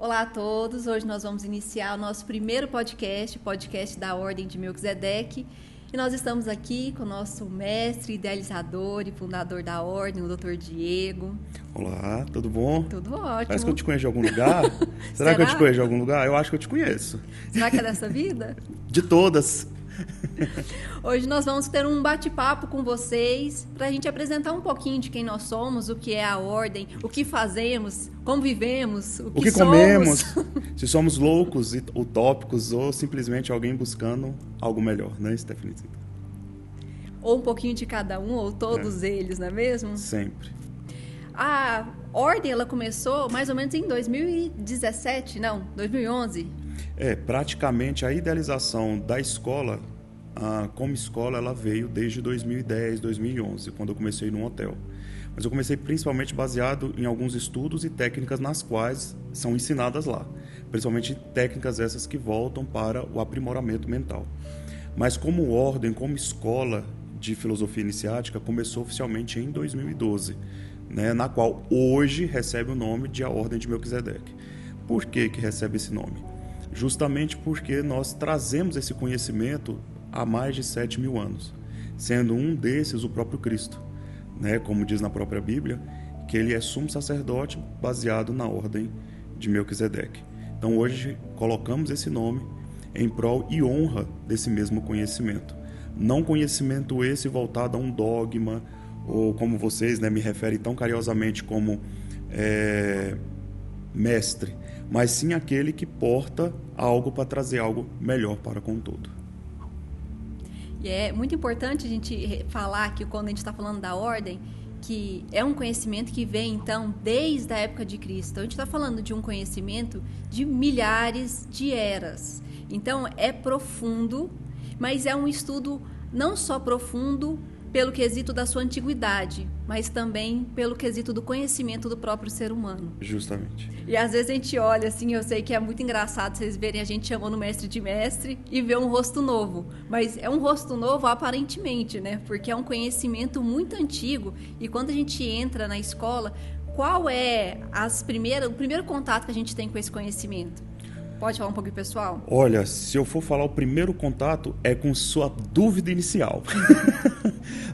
Olá a todos, hoje nós vamos iniciar o nosso primeiro podcast, o podcast da Ordem de Melquisedeque. E nós estamos aqui com o nosso mestre, idealizador e fundador da Ordem, o Dr. Diego. Olá, tudo bom? Tudo ótimo. Parece que eu te conheço de algum lugar. Será que eu te conheço de algum lugar? Eu acho que eu te conheço. Será que é dessa vida? De todas. Hoje nós vamos ter um bate-papo com vocês para a gente apresentar um pouquinho de quem nós somos, o que é a Ordem, o que fazemos, como vivemos, o que comemos, se somos loucos e utópicos ou simplesmente alguém buscando algo melhor, né, Stephanie? Ou um pouquinho de cada um, ou todos eles, não é mesmo? Sempre. A Ordem, ela começou mais ou menos em 2017, não, 2011. Praticamente a idealização da escola, como escola, ela veio desde 2010, 2011, quando eu comecei num hotel. Mas eu comecei principalmente baseado em alguns estudos e técnicas nas quais são ensinadas lá. Principalmente técnicas essas que voltam para o aprimoramento mental. Mas como ordem, como escola de filosofia iniciática, começou oficialmente em 2012, né, na qual hoje recebe o nome de a Ordem de Melquisedeque. Por que recebe esse nome? Justamente porque nós trazemos esse conhecimento há mais de 7.000 anos, sendo um desses o próprio Cristo, né? Como diz na própria Bíblia, que ele é sumo sacerdote baseado na Ordem de Melquisedeque. Então hoje colocamos esse nome em prol e honra desse mesmo conhecimento. Não conhecimento esse voltado a um dogma, ou como vocês, né, me referem tão carinhosamente como mestre, mas sim aquele que porta algo para trazer algo melhor para com o todo. E é muito importante a gente falar que quando a gente está falando da ordem, que é um conhecimento que vem, então, desde a época de Cristo. Então, a gente está falando de um conhecimento de milhares de eras. Então, é profundo, mas é um estudo não só profundo pelo quesito da sua antiguidade, mas também pelo quesito do conhecimento do próprio ser humano. Justamente. E às vezes a gente olha assim, eu sei que é muito engraçado vocês verem a gente chamando o mestre de mestre e ver um rosto novo. Mas é um rosto novo aparentemente, né? Porque é um conhecimento muito antigo e quando a gente entra na escola, qual é o primeiro contato que a gente tem com esse conhecimento? Pode falar um pouquinho, pessoal? Olha, se eu for falar o primeiro contato é com sua dúvida inicial.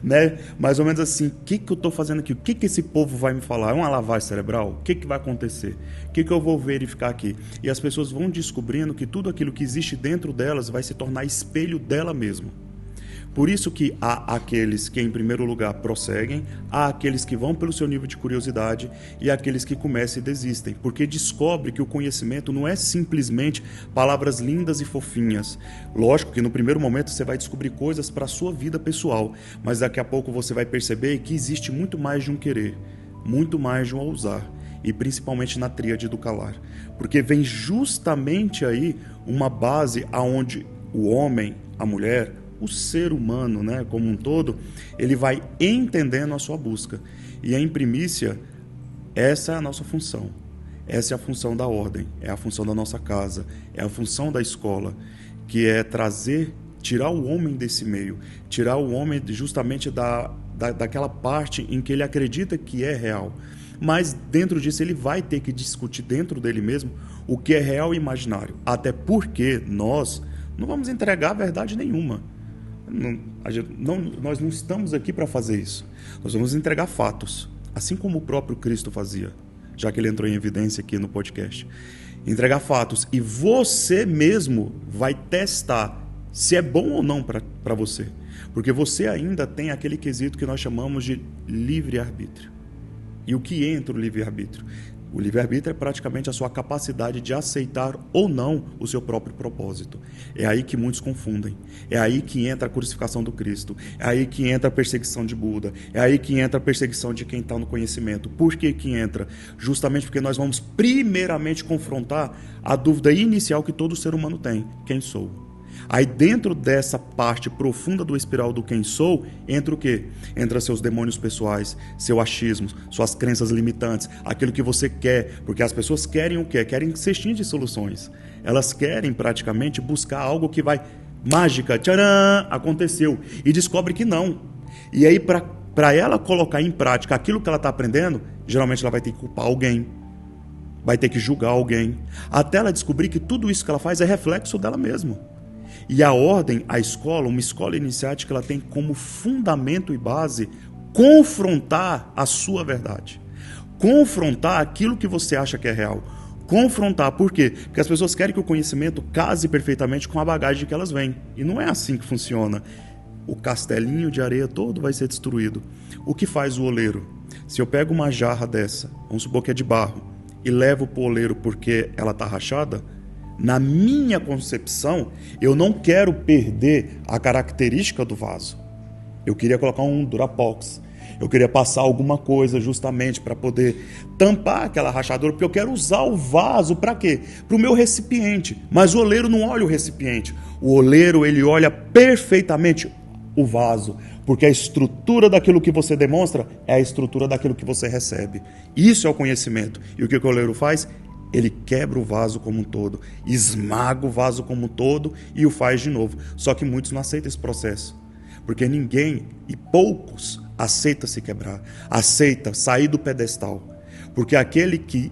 Né? Mais ou menos assim, o que eu estou fazendo aqui? O que esse povo vai me falar? É uma lavagem cerebral? O que vai acontecer? O que eu vou verificar aqui? E as pessoas vão descobrindo que tudo aquilo que existe dentro delas vai se tornar espelho dela mesma. Por isso que há aqueles que, em primeiro lugar, prosseguem, há aqueles que vão pelo seu nível de curiosidade e aqueles que começam e desistem, porque descobre que o conhecimento não é simplesmente palavras lindas e fofinhas. Lógico que no primeiro momento você vai descobrir coisas para a sua vida pessoal, mas daqui a pouco você vai perceber que existe muito mais de um querer, muito mais de um ousar, e principalmente na tríade do calar, porque vem justamente aí uma base aonde o homem, a mulher, o ser humano, né, como um todo, ele vai entendendo a sua busca. E em primícia, essa é a nossa função. Essa é a função da ordem, é a função da nossa casa, é a função da escola, que é tirar o homem desse meio, tirar o homem justamente daquela parte em que ele acredita que é real. Mas dentro disso ele vai ter que discutir dentro dele mesmo o que é real e imaginário. Até porque nós não vamos entregar verdade nenhuma. Nós não estamos aqui para fazer isso. Nós vamos entregar fatos, assim como o próprio Cristo fazia, já que ele entrou em evidência aqui no podcast. Entregar fatos e você mesmo vai testar se é bom ou não para você. Porque você ainda tem aquele quesito que nós chamamos de livre-arbítrio. E o que entra o livre-arbítrio? O livre-arbítrio é praticamente a sua capacidade de aceitar ou não o seu próprio propósito. É aí que muitos confundem. É aí que entra a crucificação do Cristo. É aí que entra a perseguição de Buda. É aí que entra a perseguição de quem está no conhecimento. Por que entra? Justamente porque nós vamos primeiramente confrontar a dúvida inicial que todo ser humano tem. Quem sou? Aí dentro dessa parte profunda do espiral do quem sou, entra o quê? Entra seus demônios pessoais, seu achismo, suas crenças limitantes, aquilo que você quer, porque as pessoas querem o quê? Querem cestinha de soluções. Elas querem praticamente buscar algo que vai, mágica, tcharam, aconteceu, e descobre que não. E aí para ela colocar em prática aquilo que ela está aprendendo, geralmente ela vai ter que culpar alguém. vai ter que julgar alguém, até ela descobrir que tudo isso que ela faz é reflexo dela mesma. E a ordem, a escola, uma escola iniciática, ela tem como fundamento e base confrontar a sua verdade. Confrontar aquilo que você acha que é real. Confrontar, por quê? Porque as pessoas querem que o conhecimento case perfeitamente com a bagagem que elas vêm. E não é assim que funciona. O castelinho de areia todo vai ser destruído. O que faz o oleiro? Se eu pego uma jarra dessa, vamos supor que é de barro, e levo para o oleiro porque ela está rachada, na minha concepção, eu não quero perder a característica do vaso. Eu queria colocar um Durapox. Eu queria passar alguma coisa justamente para poder tampar aquela rachadura, porque eu quero usar o vaso para quê? Para o meu recipiente. Mas o oleiro não olha o recipiente. O oleiro, ele olha perfeitamente o vaso, porque a estrutura daquilo que você demonstra é a estrutura daquilo que você recebe. Isso é o conhecimento. E o que o oleiro faz? Ele quebra o vaso como um todo, esmaga o vaso como um todo e o faz de novo. Só que muitos não aceitam esse processo, porque ninguém, e poucos, aceita se quebrar, aceita sair do pedestal, porque aquele que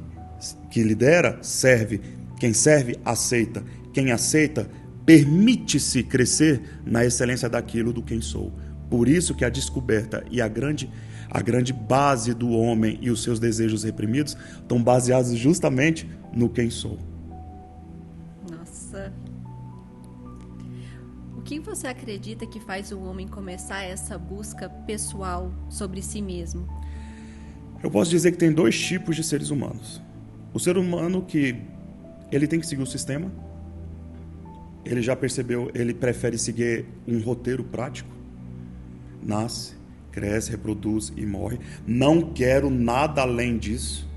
lidera, serve, quem serve, aceita, quem aceita, permite-se crescer na excelência daquilo do quem sou. Por isso que a descoberta e a grande base do homem e os seus desejos reprimidos estão baseados justamente no quem sou. Nossa. O que você acredita que faz o homem começar essa busca pessoal sobre si mesmo? Eu posso dizer que tem dois tipos de seres humanos. O ser humano que ele tem que seguir o sistema, ele já percebeu, ele prefere seguir um roteiro prático, nasce, cresce, reproduz e morre. Não quero nada além disso.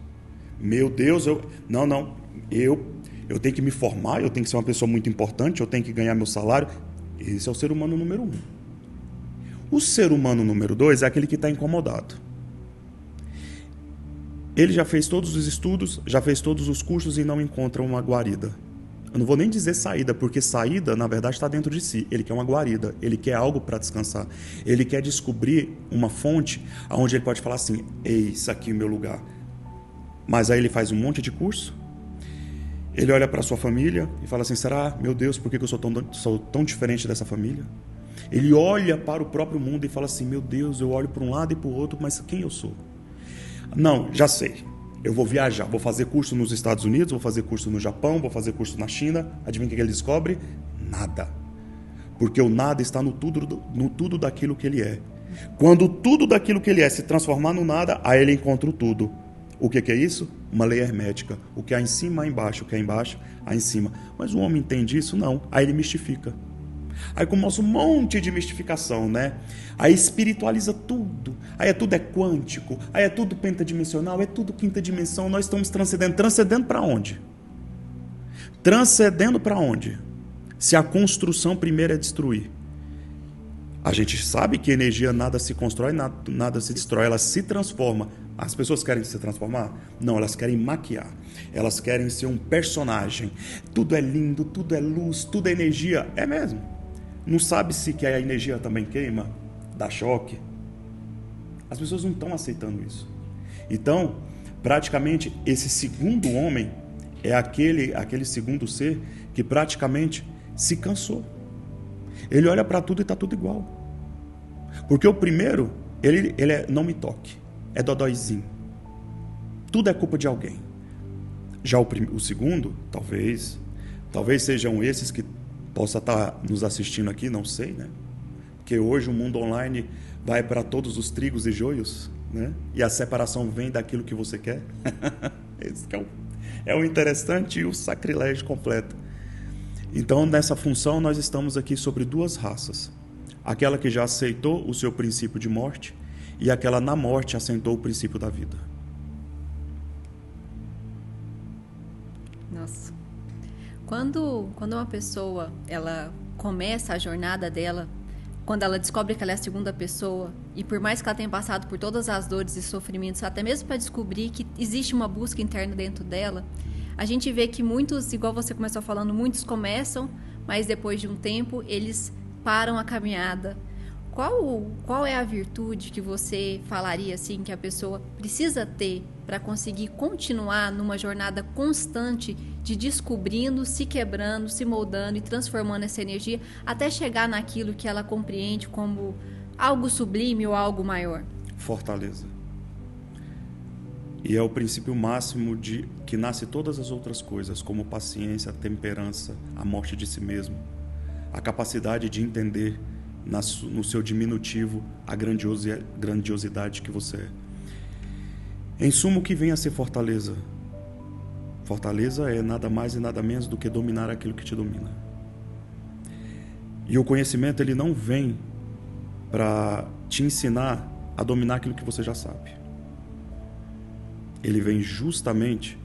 Meu Deus, eu tenho que me formar, eu tenho que ser uma pessoa muito importante, eu tenho que ganhar meu salário. Esse é o ser humano número 1. O ser humano número 2 é aquele que está incomodado. Ele já fez todos os estudos, já fez todos os cursos e não encontra uma guarida. Eu não vou nem dizer saída, porque saída, na verdade, está dentro de si. Ele quer uma guarida, ele quer algo para descansar. Ele quer descobrir uma fonte onde ele pode falar assim, eis aqui o meu lugar. Mas aí ele faz um monte de curso, ele olha para a sua família e fala assim, será, meu Deus, por que eu sou tão diferente dessa família? Ele olha para o próprio mundo e fala assim, meu Deus, eu olho para um lado e para o outro, mas quem eu sou? Não, já sei. Eu vou viajar, vou fazer curso nos Estados Unidos, vou fazer curso no Japão, vou fazer curso na China. Adivinha o que ele descobre? Nada. Porque o nada está no tudo daquilo que ele é. Quando tudo daquilo que ele é se transformar no nada, aí ele encontra o tudo. O que é isso? Uma lei hermética. O que há em cima, há embaixo. O que há embaixo, há em cima. Mas o homem entende isso? Não. Aí ele mistifica. Aí começa um monte de mistificação, né? Aí espiritualiza tudo. Aí tudo é quântico. Aí é tudo pentadimensional. É tudo quinta dimensão. Nós estamos transcendendo. Transcendendo para onde? Transcendendo para onde? Se a construção primeiro é destruir. A gente sabe que energia nada se constrói, nada se destrói. Ela se transforma. As pessoas querem se transformar? Não, elas querem maquiar. Elas querem ser um personagem. Tudo é lindo, tudo é luz, tudo é energia. É mesmo. Não sabe se que a energia também queima, dá choque. As pessoas não estão aceitando isso. Então, praticamente, esse segundo homem é aquele segundo ser que praticamente se cansou. Ele olha para tudo e está tudo igual. Porque o primeiro, ele é não me toque, é dodóizinho. Tudo é culpa de alguém. Já o segundo, talvez sejam esses que possa estar nos assistindo aqui, não sei, né? Porque hoje o mundo online vai para todos os trigos e joios, né? E a separação vem daquilo que você quer. Esse que é o interessante e o sacrilégio completo. Então, nessa função, nós estamos aqui sobre duas raças. Aquela que já aceitou o seu princípio de morte e aquela na morte aceitou o princípio da vida. Nossa. Quando uma pessoa ela começa a jornada dela, quando ela descobre que ela é a segunda pessoa, e por mais que ela tenha passado por todas as dores e sofrimentos, até mesmo para descobrir que existe uma busca interna dentro dela, a gente vê que muitos, igual você começou falando, muitos começam, mas depois de um tempo eles param a caminhada. qual é a virtude que você falaria assim que a pessoa precisa ter para conseguir continuar numa jornada constante de descobrindo, se quebrando, se moldando e transformando essa energia até chegar naquilo que ela compreende como algo sublime ou algo maior? Fortaleza. E é o princípio máximo de que nasce todas as outras coisas, como paciência, temperança, a morte de si mesmo, a capacidade de entender no seu diminutivo a grandiosidade que você é. Em suma, o que vem a ser fortaleza? Fortaleza é nada mais e nada menos do que dominar aquilo que te domina. E o conhecimento, ele não vem para te ensinar a dominar aquilo que você já sabe. Ele vem justamente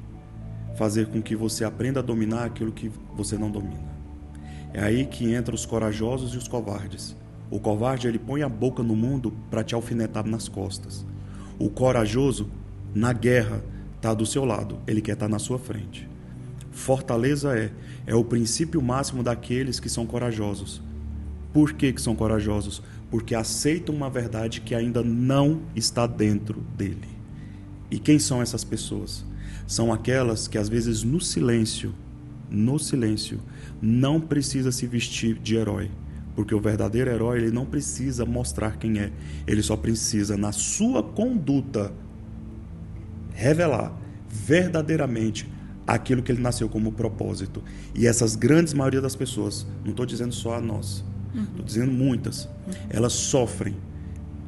fazer com que você aprenda a dominar aquilo que você não domina. É aí que entram os corajosos e os covardes. O covarde, ele põe a boca no mundo para te alfinetar nas costas. O corajoso, na guerra, está do seu lado. Ele quer estar na sua frente. Fortaleza é o princípio máximo daqueles que são corajosos. Por que são corajosos? Porque aceitam uma verdade que ainda não está dentro dele. E quem são essas pessoas? São aquelas que, às vezes, no silêncio, não precisa se vestir de herói. Porque o verdadeiro herói, ele não precisa mostrar quem é. Ele só precisa, na sua conduta, revelar verdadeiramente aquilo que ele nasceu como propósito. E essas grandes maioria das pessoas, não estou dizendo só a nós, estou dizendo muitas, elas sofrem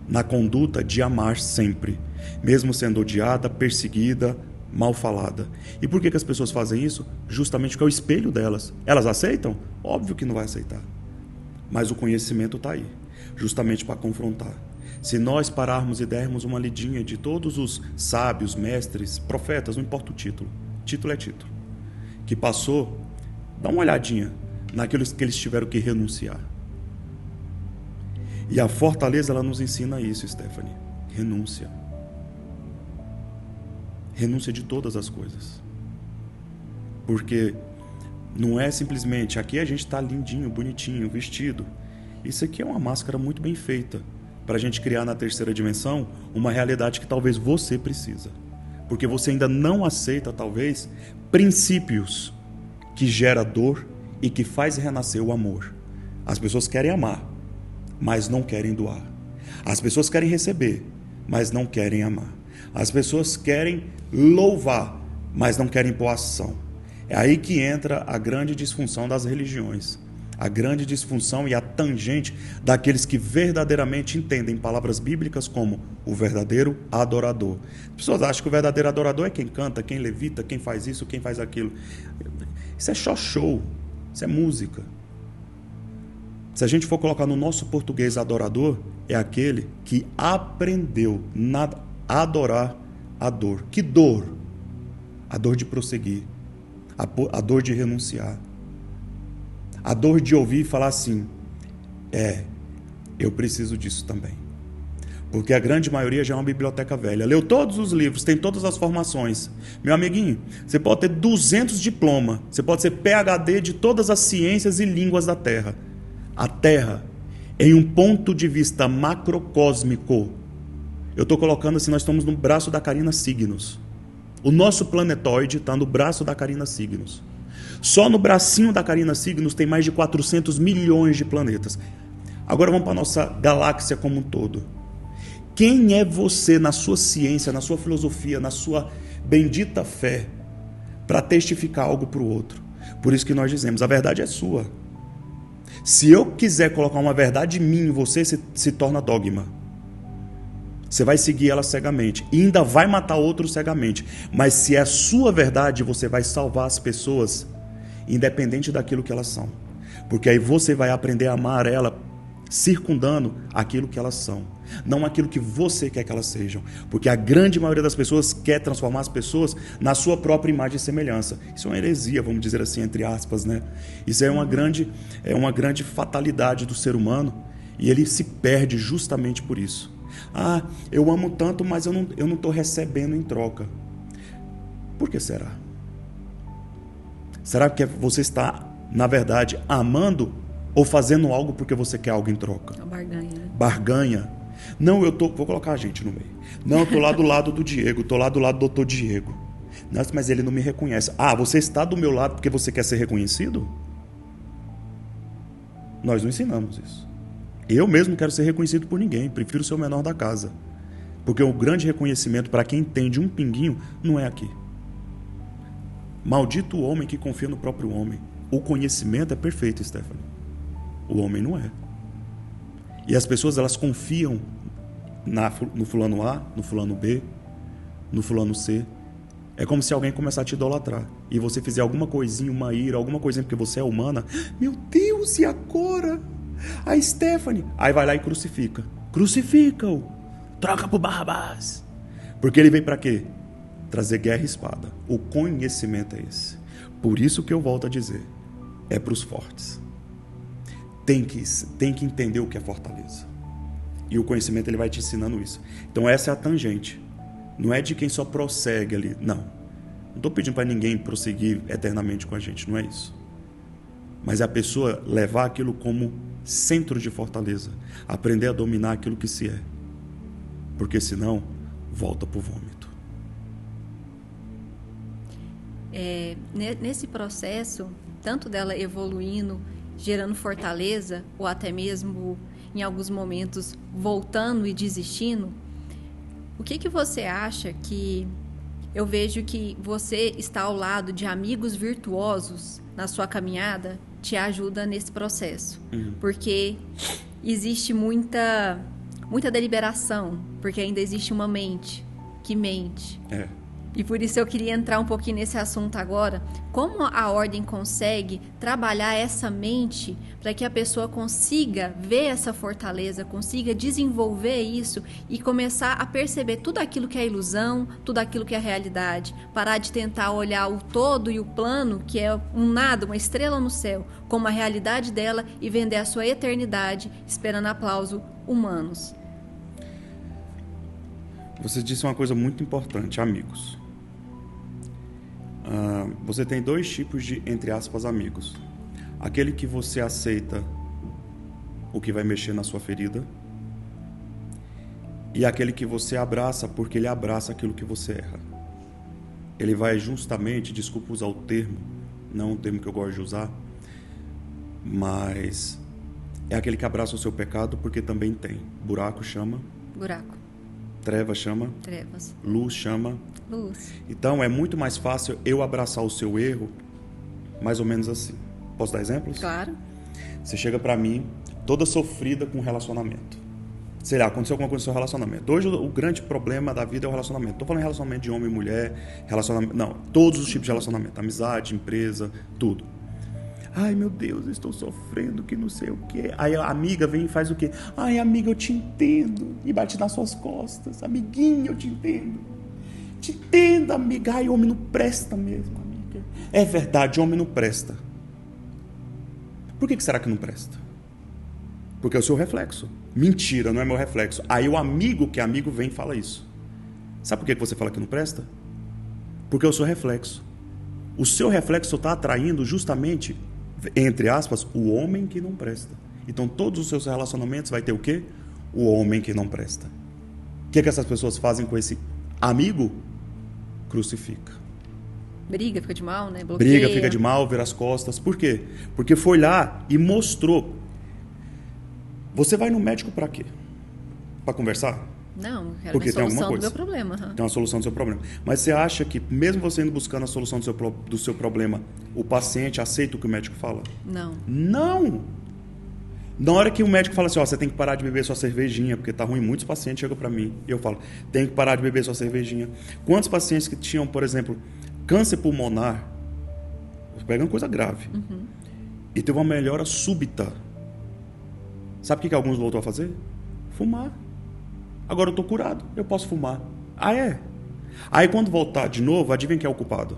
na conduta de amar sempre, mesmo sendo odiada, perseguida, mal falada. E por que as pessoas fazem isso? Justamente porque é o espelho delas. Elas aceitam? Óbvio que não vai aceitar. Mas o conhecimento está aí, justamente para confrontar. Se nós pararmos e dermos uma lidinha de todos os sábios, mestres, profetas, não importa o título é título, que passou, dá uma olhadinha naquilo que eles tiveram que renunciar. E a fortaleza, ela nos ensina isso, Stephanie. Renúncia. Renúncia de todas as coisas. Porque não é simplesmente, aqui a gente está lindinho, bonitinho, vestido. Isso aqui é uma máscara muito bem feita para a gente criar na terceira dimensão uma realidade que talvez você precisa. Porque você ainda não aceita, talvez, princípios que gera dor e que faz renascer o amor. As pessoas querem amar, mas não querem doar. As pessoas querem receber, mas não querem amar. As pessoas querem louvar, mas não querem pôr ação. É aí que entra a grande disfunção das religiões. A grande disfunção e a tangente daqueles que verdadeiramente entendem palavras bíblicas como o verdadeiro adorador. As pessoas acham que o verdadeiro adorador é quem canta, quem levita, quem faz isso, quem faz aquilo. Isso é só show, isso é música. Se a gente for colocar no nosso português adorador, é aquele que aprendeu a adorar a dor. Que dor? A dor de prosseguir, a dor de renunciar. A dor de ouvir e falar assim, eu preciso disso também. Porque a grande maioria já é uma biblioteca velha. Leu todos os livros, tem todas as formações. Meu amiguinho, você pode ter 200 diplomas, você pode ser PhD de todas as ciências e línguas da Terra. A Terra, em um ponto de vista macrocósmico, eu estou colocando assim, nós estamos no braço da Carina Cygnus. O nosso planetoide está no braço da Carina Cygnus. Só no bracinho da Carina Cygnus tem mais de 400 milhões de planetas. Agora vamos para a nossa galáxia como um todo. Quem é você na sua ciência, na sua filosofia, na sua bendita fé, para testificar algo para o outro? Por isso que nós dizemos, a verdade é sua. Se eu quiser colocar uma verdade minha em você, se torna dogma. Você vai seguir ela cegamente e ainda vai matar outro cegamente. Mas se é a sua verdade, você vai salvar as pessoas independente daquilo que elas são. Porque aí você vai aprender a amar ela circundando aquilo que elas são, não aquilo que você quer que elas sejam. Porque a grande maioria das pessoas quer transformar as pessoas na sua própria imagem e semelhança. Isso é uma heresia, vamos dizer assim, entre aspas, né? Isso é uma grande fatalidade do ser humano e ele se perde justamente por isso. Eu amo tanto, mas eu não estou recebendo em troca. Por que será? Será que você está, na verdade, amando Ou fazendo algo porque você quer algo em troca. A barganha, né? Barganha. Não, vou colocar a gente no meio. Não, eu tô lá do lado do Diego, tô lá do lado do doutor Diego. Nossa, mas ele não me reconhece. Ah, você está do meu lado porque você quer ser reconhecido? Nós não ensinamos isso. Eu mesmo não quero ser reconhecido por ninguém, prefiro ser o menor da casa. Porque o grande reconhecimento para quem entende um pinguinho não é aqui. Maldito o homem que confia no próprio homem. O conhecimento é perfeito, Stephanie. O homem não é. E as pessoas, elas confiam no fulano A, no fulano B, no fulano C. É como se alguém começar a te idolatrar. E você fizer alguma coisinha, uma ira, alguma coisinha porque você é humana. Meu Deus, e agora? A Stephanie. Aí vai lá e crucifica. Crucifica-o. Troca por Barrabás. Porque ele veio para quê? Trazer guerra e espada. O conhecimento é esse. Por isso que eu volto a dizer. É para os fortes. Tem que entender o que é fortaleza. E o conhecimento ele vai te ensinando isso. Então essa é a tangente. Não é de quem só prossegue ali. Não estou pedindo para ninguém prosseguir eternamente com a gente. Não é isso. Mas é a pessoa levar aquilo como centro de fortaleza. Aprender a dominar aquilo que se é. Porque senão, volta para o vômito. Nesse processo, tanto dela evoluindo, gerando fortaleza, ou até mesmo, em alguns momentos, voltando e desistindo, o que você acha que... Eu vejo que você está ao lado de amigos virtuosos na sua caminhada, te ajuda nesse processo. Porque existe muita deliberação, porque ainda existe uma mente que mente. E por isso eu queria entrar um pouquinho nesse assunto agora. Como a ordem consegue trabalhar essa mente para que a pessoa consiga ver essa fortaleza, consiga desenvolver isso e começar a perceber tudo aquilo que é ilusão, tudo aquilo que é realidade. Parar de tentar olhar o todo e o plano, que é um nada, uma estrela no céu, como a realidade dela e vender a sua eternidade esperando aplauso humanos. Você disse uma coisa muito importante, amigos. Você tem dois tipos de, entre aspas, amigos. Aquele que você aceita o que vai mexer na sua ferida e aquele que você abraça porque ele abraça aquilo que você erra. Ele vai justamente, desculpa usar o termo, não um termo que eu gosto de usar, mas é aquele que abraça o seu pecado porque também tem. Buraco chama buraco. Treva chama trevas. Luz chama luz. Então é muito mais fácil eu abraçar o seu erro, mais ou menos assim. Posso dar exemplos? Claro. Você chega pra mim, toda sofrida com relacionamento. Sei lá, aconteceu alguma coisa no seu relacionamento. Hoje o grande problema da vida é o relacionamento. Tô falando em relacionamento de homem e mulher, relacionamento... Não, todos os tipos de relacionamento. Amizade, empresa, tudo. Ai, meu Deus, eu estou sofrendo, que não sei o quê. Aí a amiga vem e faz o quê? Ai, amiga, eu te entendo. E bate nas suas costas. Amiguinha, eu te entendo. Te entendo, amiga. Ai, homem não presta mesmo, amiga. É verdade, homem não presta. Por que será que não presta? Porque é o seu reflexo. Mentira, não é meu reflexo. Aí o amigo que é amigo vem e fala isso. Sabe por que você fala que não presta? Porque é o seu reflexo. O seu reflexo está atraindo justamente, entre aspas, o homem que não presta. Então todos os seus relacionamentos vai ter o quê? O homem que não presta. O que essas pessoas fazem com esse amigo? Crucifica. Briga, fica de mal, né? Bloqueia. Briga, fica de mal, vira as costas. Por quê? Porque foi lá e mostrou. Você vai no médico para quê? Para conversar? Não, eu quero porque a tem alguma solução coisa. do meu problema. Tem uma solução do seu problema. Mas você acha que, mesmo você indo buscando a solução do seu problema, o paciente aceita o que o médico fala? Não. Não! Na hora que o médico fala assim, ó, você tem que parar de beber sua cervejinha, porque tá ruim, muitos pacientes chegam para mim e eu falo, tem que parar de beber sua cervejinha. Quantos pacientes que tinham, por exemplo, câncer pulmonar, pegando coisa grave, e teve uma melhora súbita. Sabe o que alguns voltou a fazer? Fumar. Agora eu tô curado, eu posso fumar. Ah, é? Aí quando voltar de novo, adivinha quem é o culpado?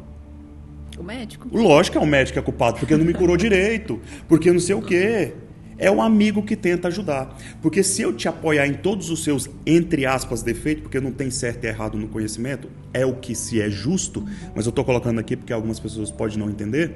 O médico? Lógico que é o médico que é culpado, porque não me curou direito, porque não sei o quê. É o amigo que tenta ajudar. Porque se eu te apoiar em todos os seus, entre aspas, defeitos, porque não tem certo e errado no conhecimento, é o que se é justo, mas eu estou colocando aqui porque algumas pessoas podem não entender.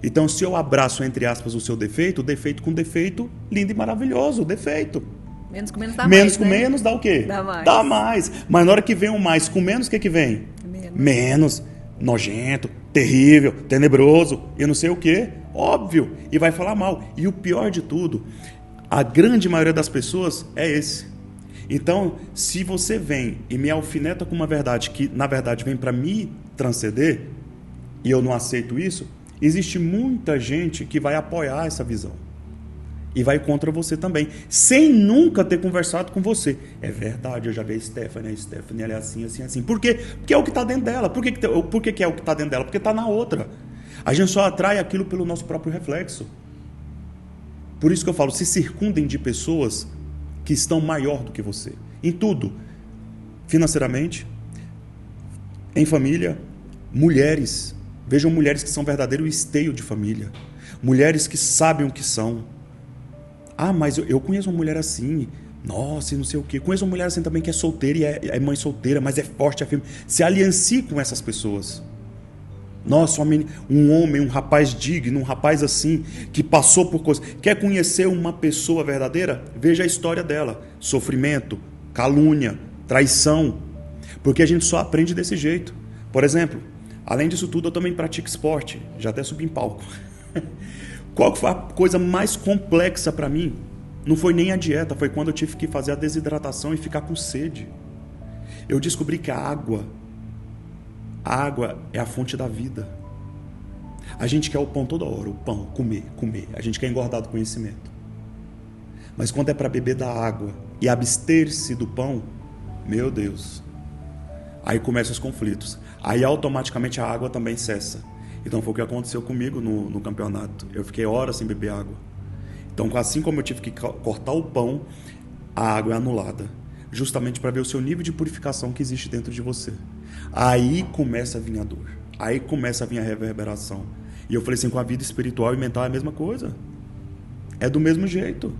Então, se eu abraço, entre aspas, o seu defeito com defeito, lindo e maravilhoso, defeito. Menos com menos dá menos mais, com né? menos dá o quê? Dá mais. Dá mais. Mas na hora que vem o mais com menos, o que vem? Menos. Nojento, terrível, tenebroso, e não sei o quê. Óbvio. E vai falar mal. E o pior de tudo, a grande maioria das pessoas é esse. Então, se você vem e me alfineta com uma verdade que, na verdade, vem para me transcender, e eu não aceito isso, existe muita gente que vai apoiar essa visão. E vai contra você também, sem nunca ter conversado com você. É verdade, eu já vi a Stephanie ela é assim, assim, assim. Por quê? Porque é o que está dentro dela. Por que é o que está dentro dela? Porque está na outra. A gente só atrai aquilo pelo nosso próprio reflexo. Por isso que eu falo, se circundem de pessoas que estão maior do que você. Em tudo. Financeiramente, em família, mulheres. Vejam mulheres que são verdadeiro esteio de família. Mulheres que sabem o que são. Ah, mas eu conheço uma mulher assim, nossa, e não sei o quê. Conheço uma mulher assim também que é solteira e é mãe solteira, mas é forte, é firme. Se aliancie com essas pessoas. Nossa, um homem, um rapaz digno, um rapaz assim, que passou por coisas. Quer conhecer uma pessoa verdadeira? Veja a história dela. Sofrimento, calúnia, traição. Porque a gente só aprende desse jeito. Por exemplo, além disso tudo, eu também pratico esporte. Já até subi em palco. Qual foi a coisa mais complexa para mim? Não foi nem a dieta, foi quando eu tive que fazer a desidratação e ficar com sede. Eu descobri que a água é a fonte da vida. A gente quer o pão toda hora, o pão, comer. A gente quer engordar do conhecimento. Mas quando é para beber da água e abster-se do pão, meu Deus, aí começam os conflitos. Aí automaticamente a água também cessa. Então foi o que aconteceu comigo no campeonato. Eu fiquei horas sem beber água. Então, assim como eu tive que cortar o pão, a água é anulada. Justamente para ver o seu nível de purificação que existe dentro de você. Aí começa a vir a dor. Aí começa a vir a reverberação. E eu falei assim, com a vida espiritual e mental é a mesma coisa. É do mesmo jeito.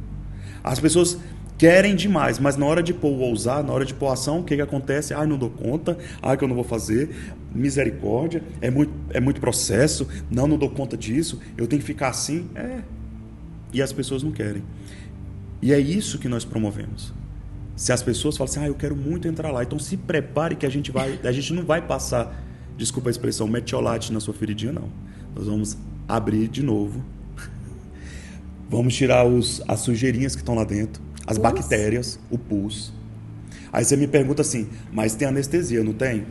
As pessoas querem demais, mas na hora de pôr o ousar, na hora de pôr a ação, o que acontece? Não dou conta, que eu não vou fazer, misericórdia, é muito processo, não dou conta disso, eu tenho que ficar assim. E as pessoas não querem. E é isso que nós promovemos. Se as pessoas falam assim, eu quero muito entrar lá, então se prepare que a gente não vai passar, desculpa a expressão, metiolate na sua feridinha, não. Nós vamos abrir de novo, vamos tirar as sujeirinhas que estão lá dentro, as bactérias, o pus. Aí você me pergunta assim, mas tem anestesia, não tem?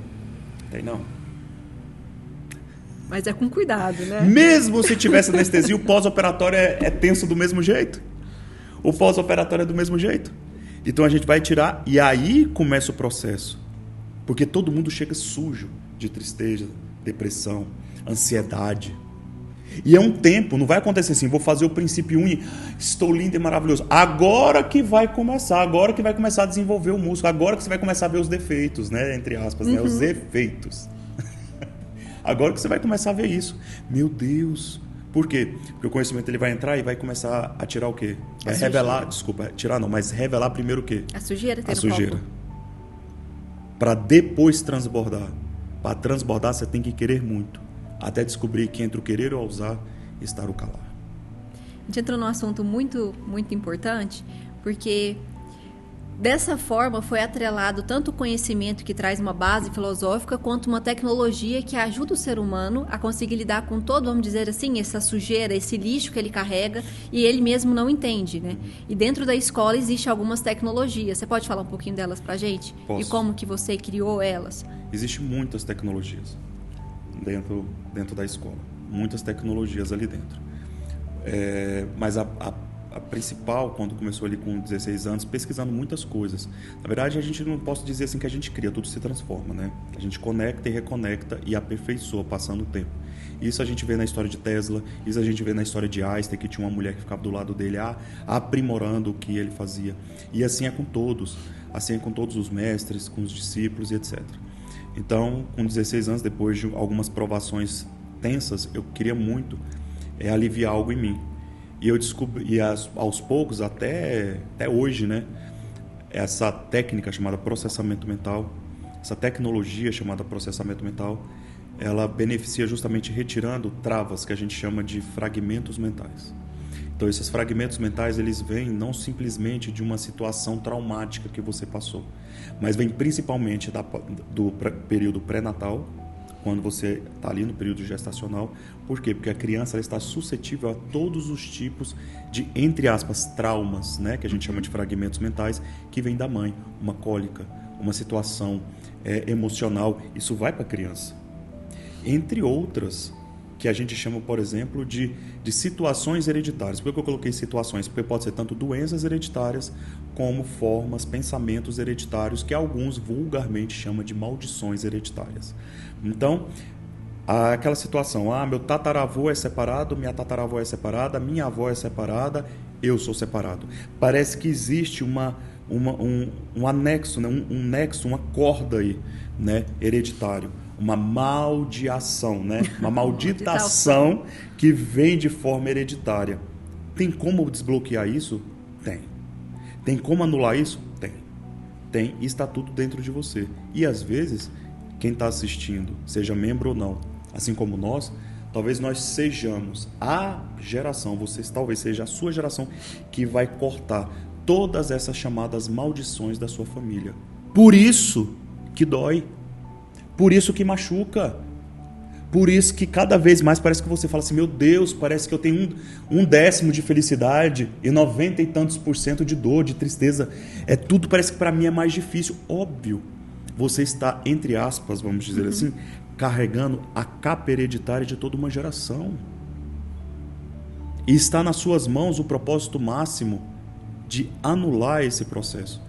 Tem não. Mas é com cuidado, né? Mesmo se tivesse anestesia, o pós-operatório é tenso do mesmo jeito. O pós-operatório é do mesmo jeito. Então a gente vai tirar e aí começa o processo. Porque todo mundo chega sujo de tristeza, depressão, ansiedade. E é um tempo, não vai acontecer assim, vou fazer o princípio 1 e estou lindo e maravilhoso. Agora que vai começar a desenvolver o músculo, agora que você vai começar a ver os defeitos, né, entre aspas, né, os efeitos. Agora que você vai começar a ver isso. Meu Deus. Por quê? Porque o conhecimento ele vai entrar e vai começar a tirar o quê? Vai revelar, desculpa, tirar não, mas revelar primeiro o quê? A sujeira. A sujeira. Para depois transbordar. Para transbordar você tem que querer muito. Até descobrir que entre o querer e o ousar está o calar. A gente entrou num assunto muito, muito importante, porque dessa forma foi atrelado tanto o conhecimento que traz uma base filosófica, quanto uma tecnologia que ajuda o ser humano a conseguir lidar com todo, vamos dizer assim, essa sujeira, esse lixo que ele carrega e ele mesmo não entende, né? E dentro da escola existem algumas tecnologias. Você pode falar um pouquinho delas pra gente? Posso. E como que você criou elas? Existem muitas tecnologias dentro da escola. Muitas tecnologias ali dentro. Mas a principal, quando começou ali com 16 anos, pesquisando muitas coisas. Na verdade, a gente não pode dizer assim que a gente cria, tudo se transforma, né? A gente conecta e reconecta e aperfeiçoa passando o tempo. Isso a gente vê na história de Tesla, isso a gente vê na história de Einstein, que tinha uma mulher que ficava do lado dele, aprimorando o que ele fazia. E assim é com todos. Assim é com todos os mestres, com os discípulos e etc. Então, com 16 anos, depois de algumas provações tensas, eu queria muito aliviar algo em mim. E eu descobri, e aos poucos, até hoje, né? Essa técnica chamada processamento mental, essa tecnologia chamada processamento mental, ela beneficia justamente retirando travas que a gente chama de fragmentos mentais. Então, esses fragmentos mentais, eles vêm não simplesmente de uma situação traumática que você passou, mas vêm principalmente do período pré-natal, quando você está ali no período gestacional. Por quê? Porque a criança ela está suscetível a todos os tipos de, entre aspas, traumas, né? Que a gente chama de fragmentos mentais, que vem da mãe. Uma cólica, uma situação emocional, isso vai para a criança. Entre outras, que a gente chama, por exemplo, de situações hereditárias. Por que eu coloquei situações? Porque pode ser tanto doenças hereditárias, como formas, pensamentos hereditários, que alguns vulgarmente chamam de maldições hereditárias. Então, aquela situação, meu tataravô é separado, minha tataravó é separada, minha avó é separada, eu sou separado. Parece que existe um anexo, né? um nexo, uma corda aí, né? hereditário. Uma maldiação, né? Uma malditação que vem de forma hereditária. Tem como desbloquear isso? Tem. Tem como anular isso? Tem. Tem, e está tudo dentro de você. E às vezes, quem está assistindo, seja membro ou não, assim como nós, talvez nós sejamos a geração, você talvez seja a sua geração, que vai cortar todas essas chamadas maldições da sua família. Por isso que dói. Por isso que machuca. Por isso que cada vez mais parece que você fala assim, meu Deus, parece que eu tenho um décimo de felicidade e 90 e tantos % de dor, de tristeza. Tudo parece que para mim é mais difícil. Óbvio, você está, entre aspas, vamos dizer assim, carregando a capa hereditária de toda uma geração. E está nas suas mãos o propósito máximo de anular esse processo.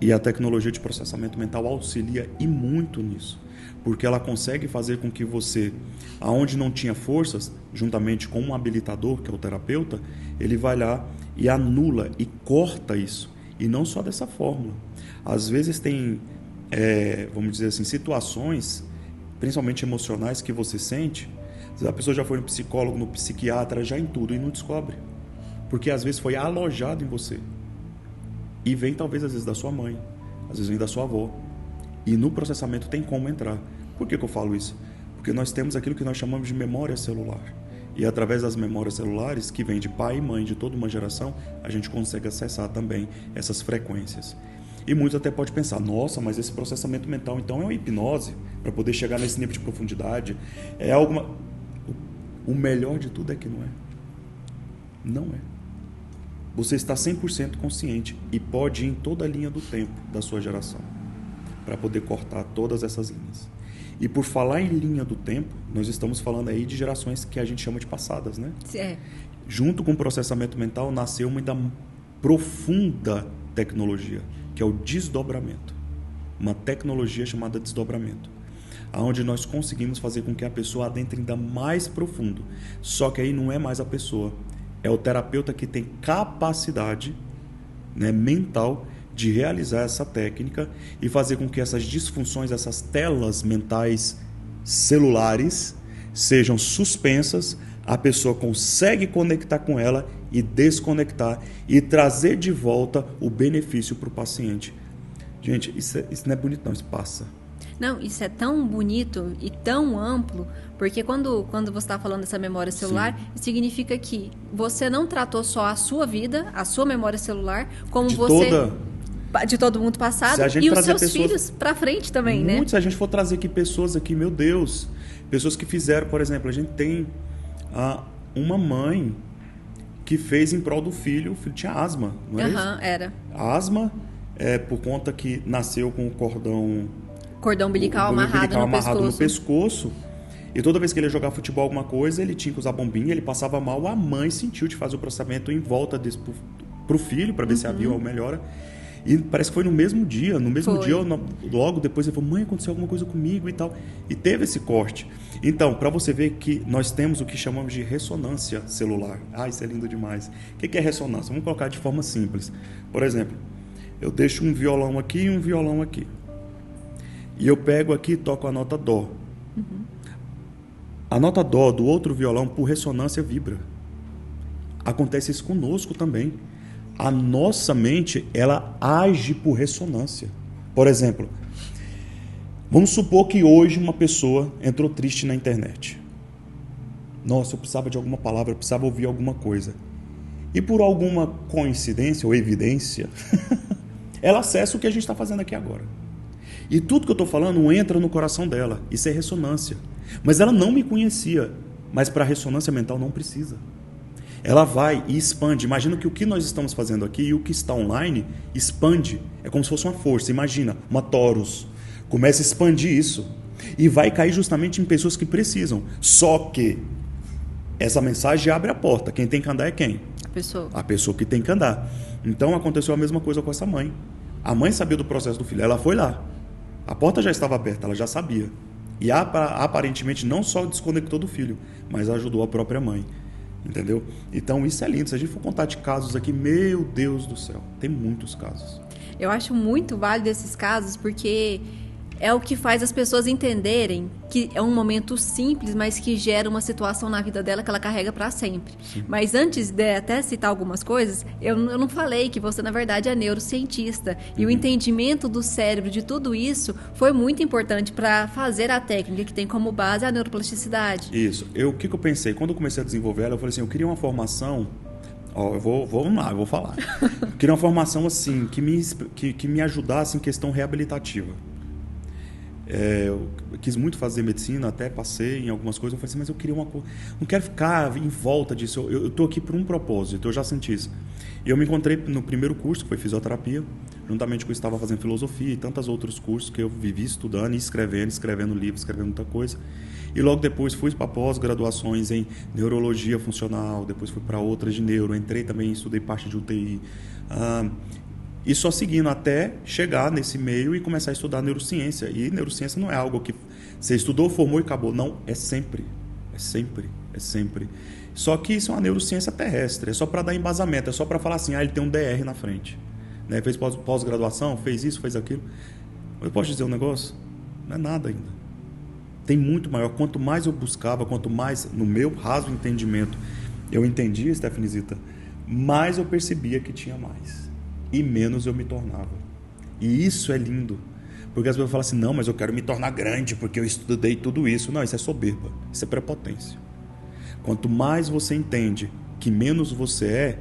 E a tecnologia de processamento mental auxilia e muito nisso. Porque ela consegue fazer com que você, aonde não tinha forças, juntamente com um habilitador, que é o terapeuta, ele vai lá e anula e corta isso. E não só dessa fórmula. Às vezes tem, vamos dizer assim, situações, principalmente emocionais, que você sente. A pessoa já foi no psicólogo, no psiquiatra, já em tudo, e não descobre. Porque às vezes foi alojado em você. E vem talvez às vezes da sua mãe, às vezes vem da sua avó. E no processamento tem como entrar. Por que eu falo isso? Porque nós temos aquilo que nós chamamos de memória celular. E através das memórias celulares, que vem de pai e mãe de toda uma geração, a gente consegue acessar também essas frequências. E muitos até podem pensar, nossa, mas esse processamento mental então é uma hipnose, para poder chegar nesse nível de profundidade. É alguma... O melhor de tudo é que não é. Não é. Você está 100% consciente e pode ir em toda a linha do tempo da sua geração, para poder cortar todas essas linhas. E por falar em linha do tempo, nós estamos falando aí de gerações que a gente chama de passadas, né? É. Junto com o processamento mental, nasceu uma ainda profunda tecnologia, que é o desdobramento. Uma tecnologia chamada desdobramento, onde nós conseguimos fazer com que a pessoa adentre ainda mais profundo. Só que aí não é mais a pessoa, é o terapeuta que tem capacidade, né, mental de realizar essa técnica e fazer com que essas disfunções, essas telas mentais celulares sejam suspensas, a pessoa consegue conectar com ela e desconectar e trazer de volta o benefício para o paciente. Gente, isso não é bonito não, isso passa. Não, isso é tão bonito e tão amplo, porque quando você está falando dessa memória celular, significa que você não tratou só a sua vida, a sua memória celular, como de todo mundo passado e os seus filhos para frente também, né? Se a gente for trazer aqui pessoas aqui, meu Deus, pessoas que fizeram, por exemplo, a gente tem uma mãe que fez em prol do filho, o filho tinha asma, não é isso? Era. Asma, por conta que nasceu com o cordão umbilical amarrado no pescoço. E toda vez que ele ia jogar futebol, alguma coisa, ele tinha que usar bombinha, ele passava mal, a mãe sentiu de fazer o processamento em volta pro filho, para ver se havia uma melhora. E parece que foi no mesmo dia, logo depois ele falou, mãe, aconteceu alguma coisa comigo e tal. E teve esse corte. Então, para você ver que nós temos o que chamamos de ressonância celular. Isso é lindo demais. O que é ressonância? Vamos colocar de forma simples. Por exemplo, eu deixo um violão aqui e um violão aqui. E eu pego aqui e toco a nota dó. A nota dó do outro violão, por ressonância, vibra. Acontece isso conosco também. A nossa mente, ela age por ressonância. Por exemplo, vamos supor que hoje uma pessoa entrou triste na internet. Nossa, eu precisava de alguma palavra, eu precisava ouvir alguma coisa. E por alguma coincidência ou evidência, ela acessa o que a gente está fazendo aqui agora. E tudo que eu estou falando entra no coração dela. Isso é ressonância. Mas ela não me conhecia. Mas para a ressonância mental não precisa. Ela vai e expande. Imagina que o que nós estamos fazendo aqui e o que está online expande. É como se fosse uma força. Imagina, uma torus. Começa a expandir isso. E vai cair justamente em pessoas que precisam. Só que essa mensagem abre a porta. Quem tem que andar é quem? A pessoa que tem que andar. Então aconteceu a mesma coisa com essa mãe. A mãe sabia do processo do filho. Ela foi lá. A porta já estava aberta, ela já sabia. E aparentemente não só desconectou do filho, mas ajudou a própria mãe. Entendeu? Então isso é lindo. Se a gente for contar de casos aqui, meu Deus do céu, tem muitos casos. Eu acho muito válido esses casos, porque é o que faz as pessoas entenderem que é um momento simples, mas que gera uma situação na vida dela que ela carrega para sempre. Sim. Mas antes de até citar algumas coisas, eu não falei que você, na verdade, é neurocientista. E o entendimento do cérebro de tudo isso foi muito importante para fazer a técnica que tem como base a neuroplasticidade. Isso. O que eu pensei? Quando eu comecei a desenvolver ela, eu falei assim, eu queria uma formação... vamos lá, eu vou falar. Eu queria uma formação assim, que me ajudasse em questão reabilitativa. Eu quis muito fazer medicina, até passei em algumas coisas. Eu falei assim, mas eu queria uma coisa. Não quero ficar em volta disso. Eu estou aqui por um propósito, eu já senti isso. E eu me encontrei no primeiro curso, que foi fisioterapia, juntamente com eu estava fazendo filosofia e tantos outros cursos que eu vivi estudando e escrevendo livros, escrevendo muita coisa. E logo depois fui para pós-graduações em neurologia funcional, depois fui para outras de neuro, entrei também, estudei parte de UTI. E só seguindo até chegar nesse meio e começar a estudar neurociência. E neurociência não é algo que você estudou, formou e acabou. Não, é sempre. É sempre. É sempre. Só que isso é uma neurociência terrestre. É só para dar embasamento. É só para falar assim, ele tem um DR na frente. Né? Fez pós-graduação, fez isso, fez aquilo. Eu posso dizer um negócio? Não é nada ainda. Tem muito maior. Quanto mais eu buscava, quanto mais, no meu raso entendimento, eu entendia, Stefanizita, mais eu percebia que tinha mais. E menos eu me tornava. E isso é lindo. Porque as pessoas falam assim, não, mas eu quero me tornar grande porque eu estudei tudo isso. Não, isso é soberba. Isso é prepotência. Quanto mais você entende que menos você é,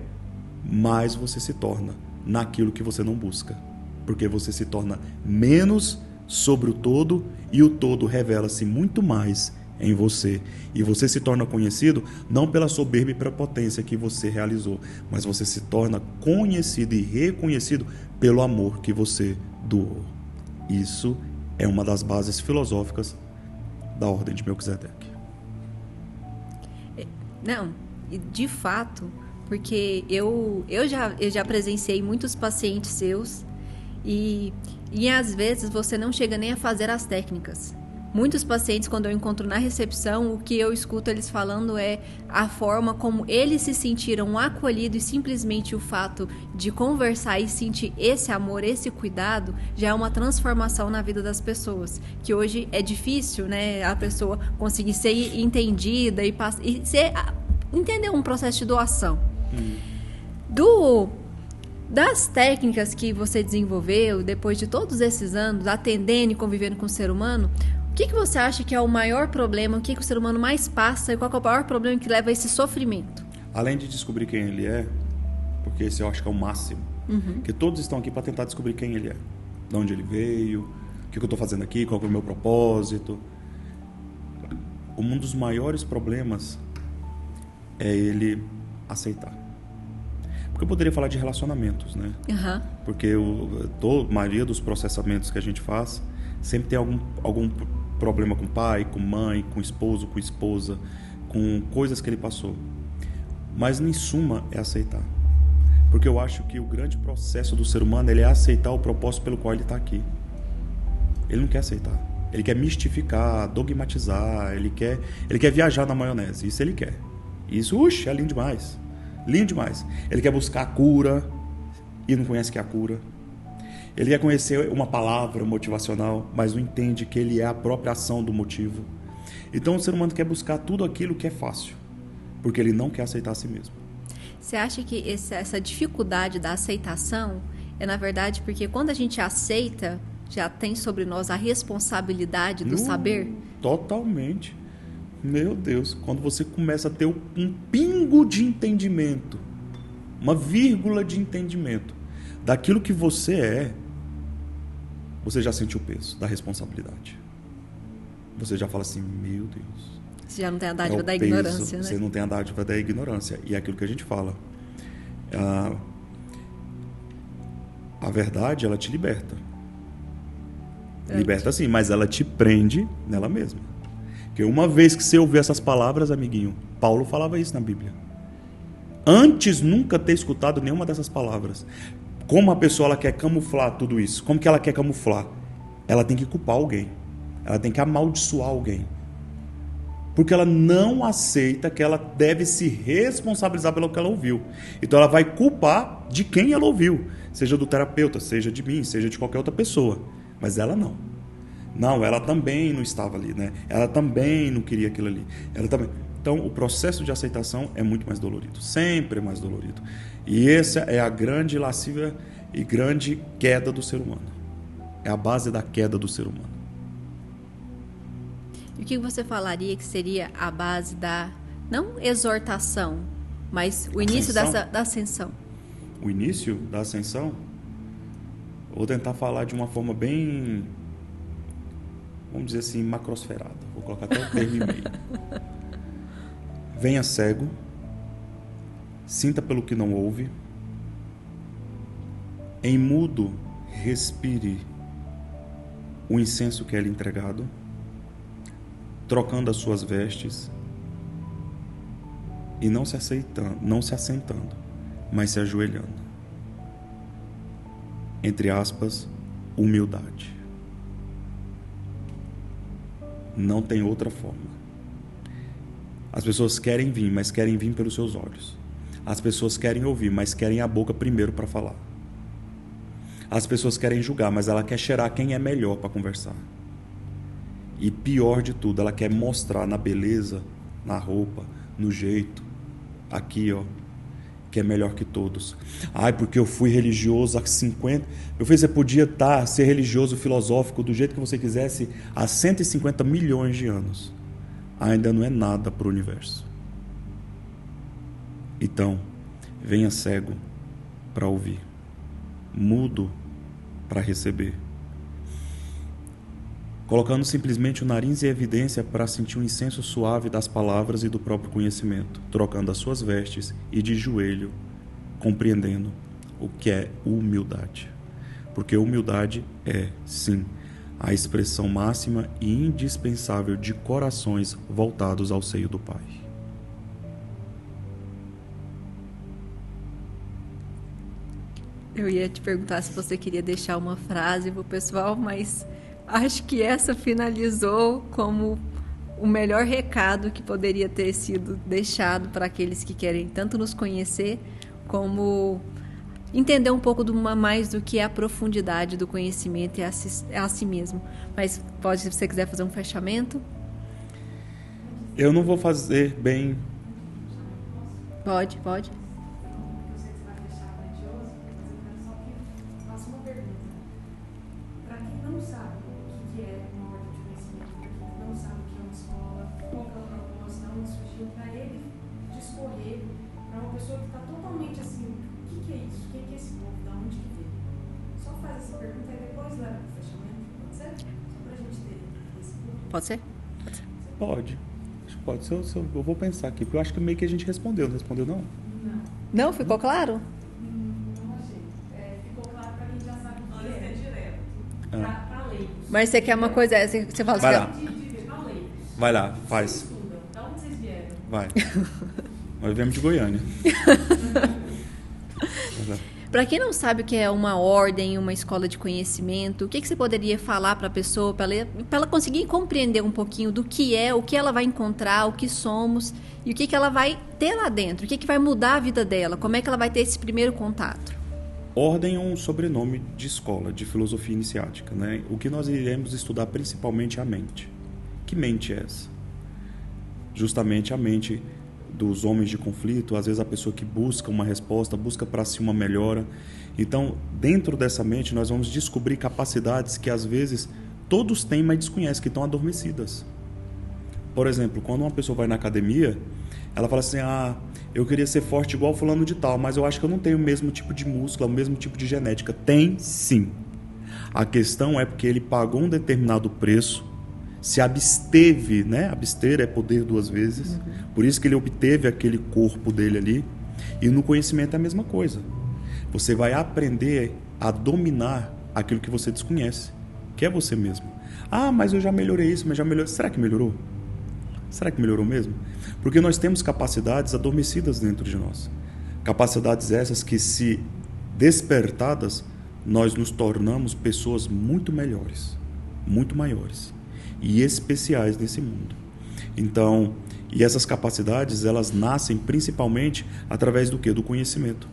mais você se torna naquilo que você não busca. Porque você se torna menos sobre o todo e o todo revela-se muito mais em você. E você se torna conhecido não pela soberba e prepotência que você realizou, mas você se torna conhecido e reconhecido pelo amor que você doou. Isso é uma das bases filosóficas da Ordem de Melquisedeque. Não, de fato, porque eu já presenciei muitos pacientes seus e às vezes você não chega nem a fazer as técnicas. Muitos pacientes, quando eu encontro na recepção, o que eu escuto eles falando é a forma como eles se sentiram acolhidos e simplesmente o fato de conversar e sentir esse amor, esse cuidado, já é uma transformação na vida das pessoas. Que hoje é difícil, né, a pessoa conseguir ser entendida e entender um processo de doação. Das técnicas que você desenvolveu, depois de todos esses anos, atendendo e convivendo com o ser humano, o que você acha que é o maior problema, o que o ser humano mais passa e qual é o maior problema que leva a esse sofrimento? Além de descobrir quem ele é, porque esse eu acho que é o máximo, que todos estão aqui para tentar descobrir quem ele é, de onde ele veio, o que eu estou fazendo aqui, qual é o meu propósito. Um dos maiores problemas é ele aceitar. Porque eu poderia falar de relacionamentos, né? Porque a maioria dos processamentos que a gente faz sempre tem algum problema com pai, com mãe, com esposo, com esposa, com coisas que ele passou. Mas, em suma, é aceitar. Porque eu acho que o grande processo do ser humano ele é aceitar o propósito pelo qual ele está aqui. Ele não quer aceitar. Ele quer mistificar, dogmatizar, ele quer viajar na maionese. Isso ele quer. Isso, é lindo demais. Lindo demais. Ele quer buscar a cura e não conhece que é a cura. Ele quer conhecer uma palavra motivacional, mas não entende que ele é a própria ação do motivo. Então o ser humano quer buscar tudo aquilo que é fácil, porque ele não quer aceitar a si mesmo. Você acha que essa dificuldade da aceitação é, na verdade, porque quando a gente aceita, já tem sobre nós a responsabilidade do saber? Totalmente. Meu Deus, quando você começa a ter um pingo de entendimento, uma vírgula de entendimento daquilo que você é, você já sente o peso da responsabilidade. Você já fala assim, meu Deus. Você já não tem a dádiva da ignorância, né? Você não tem a dádiva da ignorância. E é aquilo que a gente fala. A verdade, ela te liberta. Liberta sim, mas ela te prende nela mesma. Porque uma vez que você ouviu essas palavras, amiguinho, Paulo falava isso na Bíblia. Antes nunca ter escutado nenhuma dessas palavras. Como a pessoa ela quer camuflar tudo isso? Como que ela quer camuflar? Ela tem que culpar alguém. Ela tem que amaldiçoar alguém. Porque ela não aceita que ela deve se responsabilizar pelo que ela ouviu. Então ela vai culpar de quem ela ouviu. Seja do terapeuta, seja de mim, seja de qualquer outra pessoa. Mas ela não. Não, ela também não estava ali, né? Ela também não queria aquilo ali. Ela também. Então, o processo de aceitação é muito mais dolorido. Sempre é mais dolorido. E essa é a grande lascívia e grande queda do ser humano. É a base da queda do ser humano. E o que você falaria que seria a base da, não exortação, mas o início da ascensão? O início da ascensão? Vou tentar falar de uma forma bem, vamos dizer assim, macrosferada. Vou colocar até o termo e meio. Venha cego, sinta pelo que não ouve, em mudo respire o incenso que é lhe entregado, trocando as suas vestes e não se assentando, mas se ajoelhando. Entre aspas, humildade. Não tem outra forma. As pessoas querem vir, mas querem vir pelos seus olhos. As pessoas querem ouvir, mas querem a boca primeiro para falar. As pessoas querem julgar, mas ela quer cheirar quem é melhor para conversar. E pior de tudo, ela quer mostrar na beleza, na roupa, no jeito, aqui, ó, que é melhor que todos. Ai, porque eu fui religioso há 50... Você podia ser religioso, filosófico, do jeito que você quisesse há 150 milhões de anos. Ainda não é nada para o universo. Então, venha cego para ouvir, mudo para receber, colocando simplesmente o nariz em evidência para sentir o incenso suave das palavras e do próprio conhecimento, trocando as suas vestes e de joelho, compreendendo o que é humildade. Porque humildade é, sim, a expressão máxima e indispensável de corações voltados ao seio do Pai. Eu ia te perguntar se você queria deixar uma frase para o pessoal, mas acho que essa finalizou como o melhor recado que poderia ter sido deixado para aqueles que querem tanto nos conhecer, como entender um pouco mais do que é a profundidade do conhecimento e a si mesmo. Mas pode, se você quiser fazer um fechamento. Eu não vou fazer bem... Pode. Pode ser? Pode. Pode ser. Eu vou pensar aqui, porque eu acho que meio que a gente respondeu. Não respondeu, não? Não? Ficou claro? Não achei. Ficou claro para quem já sabe o que é direto. Para leigos. Mas você quer uma coisa... Você fala Vai assim... lá. Vai lá, faz. Da onde vocês vieram? Vai. Nós viemos de Goiânia. Para quem não sabe o que é uma ordem, uma escola de conhecimento, o que você poderia falar para a pessoa, para ela conseguir compreender um pouquinho do que é, o que ela vai encontrar, o que somos e o que ela vai ter lá dentro, o que vai mudar a vida dela, como é que ela vai ter esse primeiro contato? Ordem é um sobrenome de escola, de filosofia iniciática, né? O que nós iremos estudar principalmente é a mente. Que mente é essa? Justamente a mente dos homens de conflito, às vezes a pessoa que busca uma resposta, busca para si uma melhora. Então, dentro dessa mente, nós vamos descobrir capacidades que às vezes todos têm, mas desconhecem, que estão adormecidas. Por exemplo, quando uma pessoa vai na academia, ela fala assim, eu queria ser forte igual fulano de tal, mas eu acho que eu não tenho o mesmo tipo de músculo, o mesmo tipo de genética. Tem sim. A questão é porque ele pagou um determinado preço, se absteve, né? Abster é poder 2 vezes, por isso que ele obteve aquele corpo dele ali. E no conhecimento é a mesma coisa. Você vai aprender a dominar aquilo que você desconhece, que é você mesmo. Mas eu já melhorei isso, mas já melhorei. Será que melhorou? Será que melhorou mesmo? Porque nós temos capacidades adormecidas dentro de nós. Capacidades essas que, se despertadas, nós nos tornamos pessoas muito melhores, muito maiores e especiais nesse mundo. Então, e essas capacidades, elas nascem principalmente através do quê? Do conhecimento.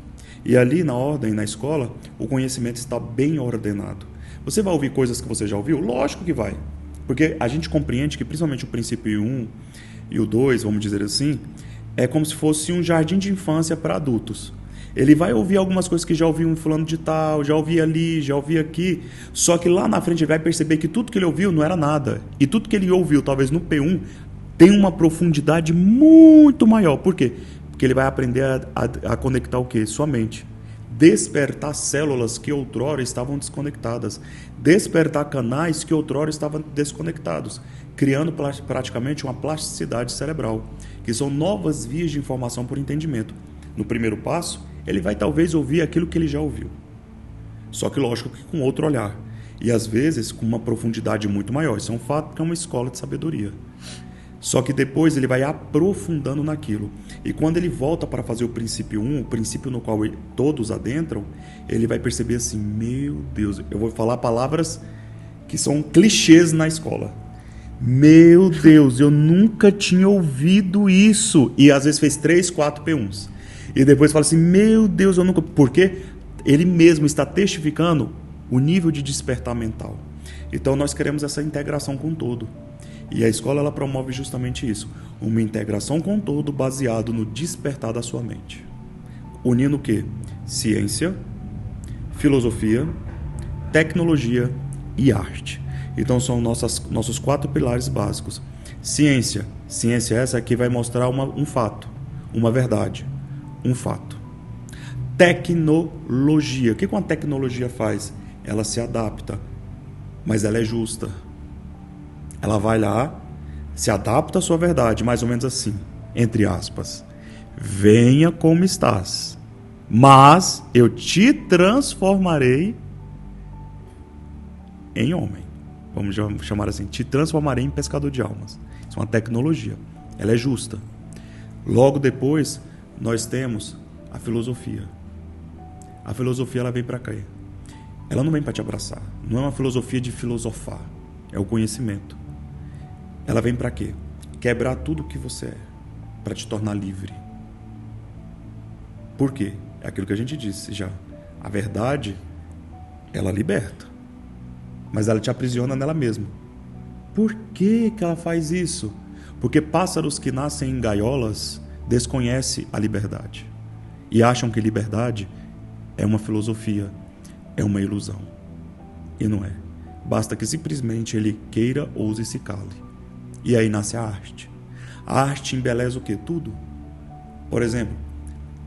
E ali na ordem, na escola, o conhecimento está bem ordenado. Você vai ouvir coisas que você já ouviu? Lógico que vai. Porque a gente compreende que principalmente o princípio 1 e o 2, vamos dizer assim, é como se fosse um jardim de infância para adultos. Ele vai ouvir algumas coisas que já ouviu um fulano de tal, já ouvi ali, já ouvi aqui, só que lá na frente ele vai perceber que tudo que ele ouviu não era nada. E tudo que ele ouviu, talvez no P1, tem uma profundidade muito maior. Por quê? Porque ele vai aprender a conectar o quê? Sua mente. Despertar células que outrora estavam desconectadas. Despertar canais que outrora estavam desconectados. Criando praticamente uma plasticidade cerebral, que são novas vias de informação por entendimento. No primeiro passo, ele vai talvez ouvir aquilo que ele já ouviu. Só que lógico que com outro olhar. E às vezes com uma profundidade muito maior. Isso é um fato, que é uma escola de sabedoria. Só que depois ele vai aprofundando naquilo. E quando ele volta para fazer o princípio 1, o princípio no qual todos adentram, ele vai perceber assim, meu Deus, eu vou falar palavras que são clichês na escola. Meu Deus, eu nunca tinha ouvido isso. E às vezes fez 3, 4 P1s. E depois fala assim, meu Deus, eu nunca... Porque ele mesmo está testificando o nível de despertar mental. Então nós queremos essa integração com o todo. E a escola, ela promove justamente isso. Uma integração com o todo baseado no despertar da sua mente. Unindo o quê? Ciência, filosofia, tecnologia e arte. Então são nossos 4 pilares básicos. Ciência. Ciência essa que vai mostrar um fato, uma verdade, um fato. Tecnologia. O que uma tecnologia faz? Ela se adapta, mas ela é justa. Ela vai lá, se adapta à sua verdade, mais ou menos assim, entre aspas. Venha como estás, mas eu te transformarei em homem. Vamos chamar assim, te transformarei em pescador de almas. Isso é uma tecnologia, ela é justa. Logo depois, nós temos a filosofia. A filosofia, ela vem para cá. Ela não vem para te abraçar. Não é uma filosofia de filosofar, é o conhecimento. Ela vem para quê? Quebrar tudo que você é, para te tornar livre. Por quê? É aquilo que a gente disse já. A verdade, ela liberta, mas ela te aprisiona nela mesma. Por que ela faz isso? Porque pássaros que nascem em gaiolas desconhecem a liberdade e acham que liberdade é uma filosofia, é uma ilusão. E não é. Basta que simplesmente ele queira, ouse e se cale. E aí nasce a arte. A arte embeleza o quê? Tudo. Por exemplo,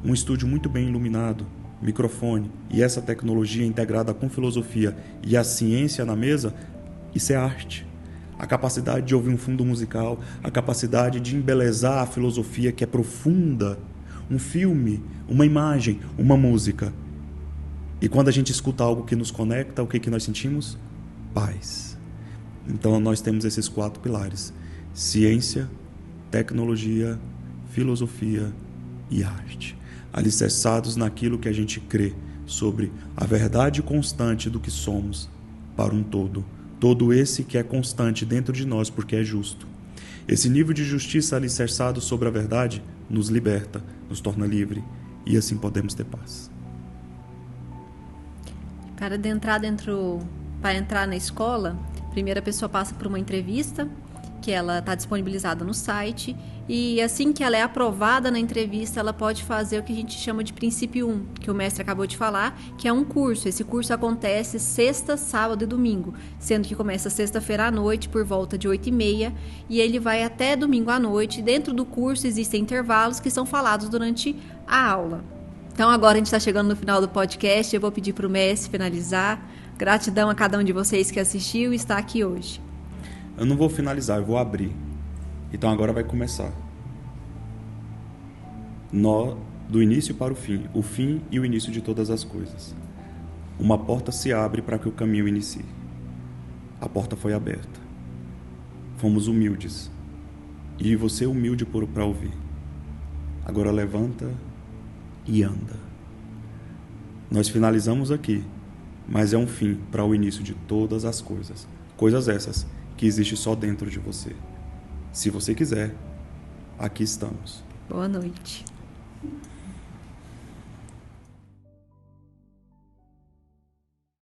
um estúdio muito bem iluminado, microfone, e essa tecnologia integrada com filosofia e a ciência na mesa, isso é arte. A capacidade de ouvir um fundo musical, a capacidade de embelezar a filosofia que é profunda, um filme, uma imagem, uma música. E quando a gente escuta algo que nos conecta, o que nós sentimos? Paz. Então nós temos esses 4 pilares: ciência, tecnologia, filosofia e arte, alicerçados naquilo que a gente crê sobre a verdade constante do que somos para um todo. Todo esse que é constante dentro de nós porque é justo. Esse nível de justiça alicerçado sobre a verdade nos liberta, nos torna livre, e assim podemos ter paz. Para entrar na escola, primeiro a pessoa passa por uma entrevista que ela está disponibilizada no site, e assim que ela é aprovada na entrevista, ela pode fazer o que a gente chama de princípio 1, que o mestre acabou de falar, que é um curso. Esse curso acontece sexta, sábado e domingo, sendo que começa sexta-feira à noite, por volta de 8h30, e ele vai até domingo à noite. Dentro do curso existem intervalos que são falados durante a aula. Então agora a gente está chegando no final do podcast, eu vou pedir para o mestre finalizar. Gratidão a cada um de vocês que assistiu e está aqui hoje. Eu não vou finalizar, eu vou abrir. Então agora vai começar. Nó do início para o fim e o início de todas as coisas. Uma porta se abre para que o caminho inicie. A porta foi aberta. Fomos humildes. E você humilde para ouvir. Agora levanta e anda. Nós finalizamos aqui, mas é um fim para o início de todas as coisas. Coisas essas que existem só dentro de você. Se você quiser, aqui estamos. Boa noite.